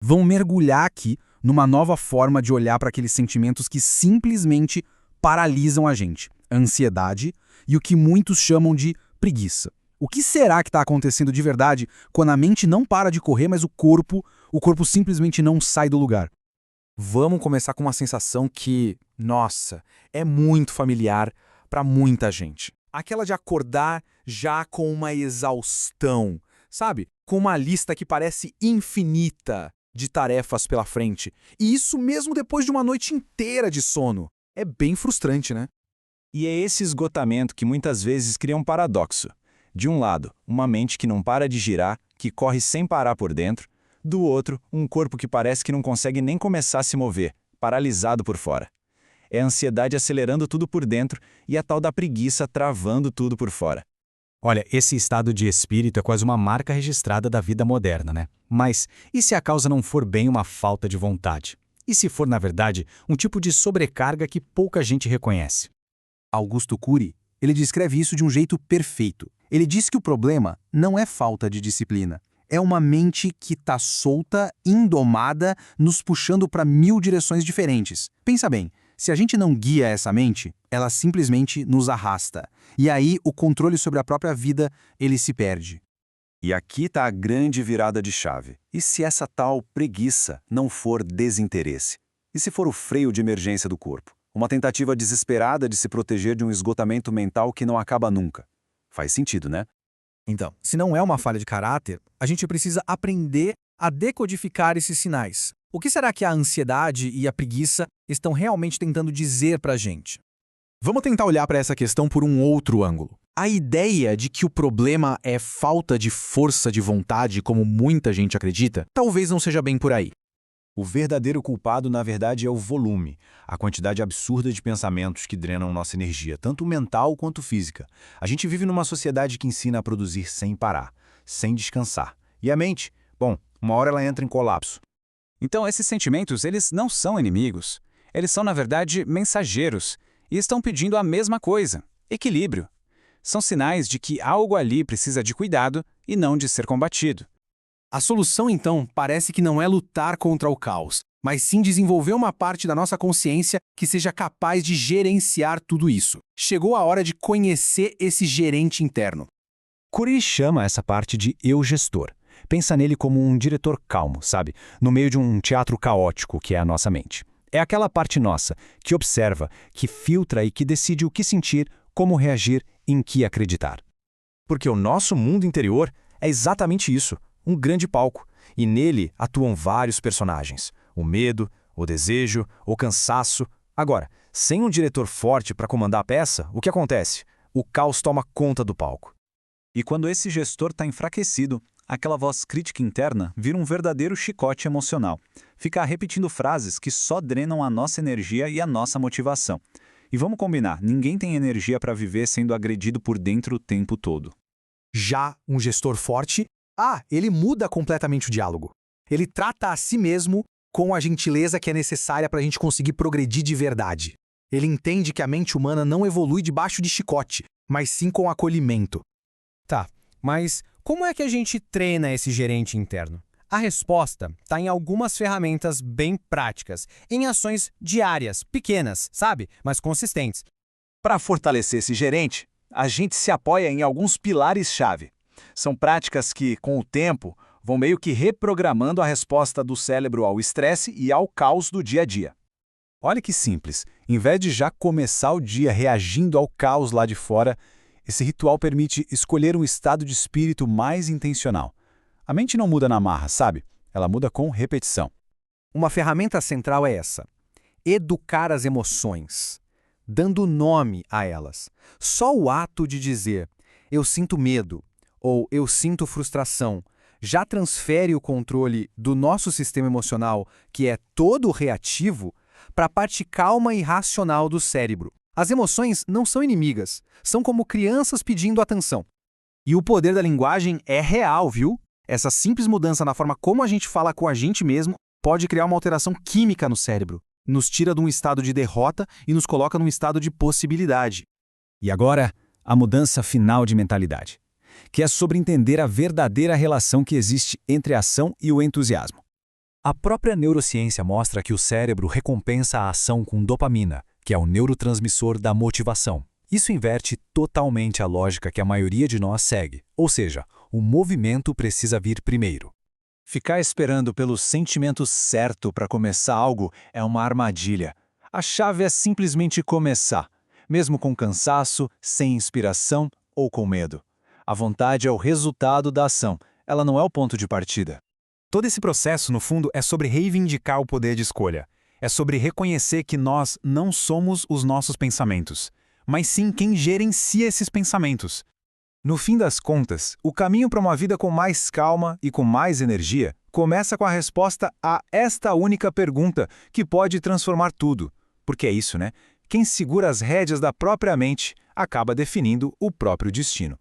Vão mergulhar aqui numa nova forma de olhar para aqueles sentimentos que simplesmente paralisam a gente, a ansiedade e o que muitos chamam de preguiça. O que será que está acontecendo de verdade quando a mente não para de correr, mas o corpo simplesmente não sai do lugar? Vamos começar com uma sensação que, nossa, é muito familiar para muita gente. Aquela de acordar já com uma exaustão, sabe? Com uma lista que parece infinita de tarefas pela frente. E isso mesmo depois de uma noite inteira de sono. É bem frustrante, né? E é esse esgotamento que muitas vezes cria um paradoxo. De um lado, uma mente que não para de girar, que corre sem parar por dentro. Do outro, um corpo que parece que não consegue nem começar a se mover, paralisado por fora. É a ansiedade acelerando tudo por dentro e a tal da preguiça travando tudo por fora. Olha, esse estado de espírito é quase uma marca registrada da vida moderna, né? Mas e se a causa não for bem uma falta de vontade? E se for, na verdade, um tipo de sobrecarga que pouca gente reconhece? Augusto Cury, ele descreve isso de um jeito perfeito. Ele diz que o problema não é falta de disciplina. É uma mente que está solta, indomada, nos puxando para 1000 direções diferentes. Pensa bem, se a gente não guia essa mente, ela simplesmente nos arrasta. E aí o controle sobre a própria vida, ele se perde. E aqui está a grande virada de chave. E se essa tal preguiça não for desinteresse? E se for o freio de emergência do corpo? Uma tentativa desesperada de se proteger de um esgotamento mental que não acaba nunca. Faz sentido, né? Então, se não é uma falha de caráter, a gente precisa aprender a decodificar esses sinais. O que será que a ansiedade e a preguiça estão realmente tentando dizer pra gente? Vamos tentar olhar para essa questão por um outro ângulo. A ideia de que o problema é falta de força de vontade, como muita gente acredita, talvez não seja bem por aí. O verdadeiro culpado, na verdade, é o volume, a quantidade absurda de pensamentos que drenam nossa energia, tanto mental quanto física. A gente vive numa sociedade que ensina a produzir sem parar, sem descansar. E a mente? Bom, uma hora ela entra em colapso. Então, esses sentimentos, eles não são inimigos. Eles são, na verdade, mensageiros e estão pedindo a mesma coisa: equilíbrio. São sinais de que algo ali precisa de cuidado e não de ser combatido. A solução, então, parece que não é lutar contra o caos, mas sim desenvolver uma parte da nossa consciência que seja capaz de gerenciar tudo isso. Chegou a hora de conhecer esse gerente interno. Cury chama essa parte de eu gestor. Pensa nele como um diretor calmo, sabe? No meio de um teatro caótico que é a nossa mente. É aquela parte nossa que observa, que filtra e que decide o que sentir, como reagir, em que acreditar. Porque o nosso mundo interior é exatamente isso. Um grande palco, e nele atuam vários personagens. O medo, o desejo, o cansaço. Agora, sem um diretor forte para comandar a peça, o que acontece? O caos toma conta do palco. E quando esse gestor está enfraquecido, aquela voz crítica interna vira um verdadeiro chicote emocional. Fica repetindo frases que só drenam a nossa energia e a nossa motivação. E vamos combinar, ninguém tem energia para viver sendo agredido por dentro o tempo todo. Já um gestor forte, ele muda completamente o diálogo. Ele trata a si mesmo com a gentileza que é necessária para a gente conseguir progredir de verdade. Ele entende que a mente humana não evolui debaixo de chicote, mas sim com acolhimento. Tá, mas como é que a gente treina esse gerente interno? A resposta está em algumas ferramentas bem práticas, em ações diárias, pequenas, sabe? Mas consistentes. Para fortalecer esse gerente, a gente se apoia em alguns pilares-chave. São práticas que, com o tempo, vão meio que reprogramando a resposta do cérebro ao estresse e ao caos do dia a dia. Olha que simples, em vez de já começar o dia reagindo ao caos lá de fora, esse ritual permite escolher um estado de espírito mais intencional. A mente não muda na marra, sabe? Ela muda com repetição. Uma ferramenta central é essa: educar as emoções, dando nome a elas. Só o ato de dizer, eu sinto medo, ou eu sinto frustração, já transfere o controle do nosso sistema emocional, que é todo reativo, para a parte calma e racional do cérebro. As emoções não são inimigas, são como crianças pedindo atenção. E o poder da linguagem é real, viu? Essa simples mudança na forma como a gente fala com a gente mesmo pode criar uma alteração química no cérebro, nos tira de um estado de derrota e nos coloca num estado de possibilidade. E agora, a mudança final de mentalidade, que é sobre entender a verdadeira relação que existe entre a ação e o entusiasmo. A própria neurociência mostra que o cérebro recompensa a ação com dopamina, que é o neurotransmissor da motivação. Isso inverte totalmente a lógica que a maioria de nós segue, ou seja, o movimento precisa vir primeiro. Ficar esperando pelo sentimento certo para começar algo é uma armadilha. A chave é simplesmente começar, mesmo com cansaço, sem inspiração ou com medo. A vontade é o resultado da ação, ela não é o ponto de partida. Todo esse processo, no fundo, é sobre reivindicar o poder de escolha. É sobre reconhecer que nós não somos os nossos pensamentos, mas sim quem gerencia esses pensamentos. No fim das contas, o caminho para uma vida com mais calma e com mais energia começa com a resposta a esta única pergunta que pode transformar tudo. Porque é isso, né? Quem segura as rédeas da própria mente acaba definindo o próprio destino.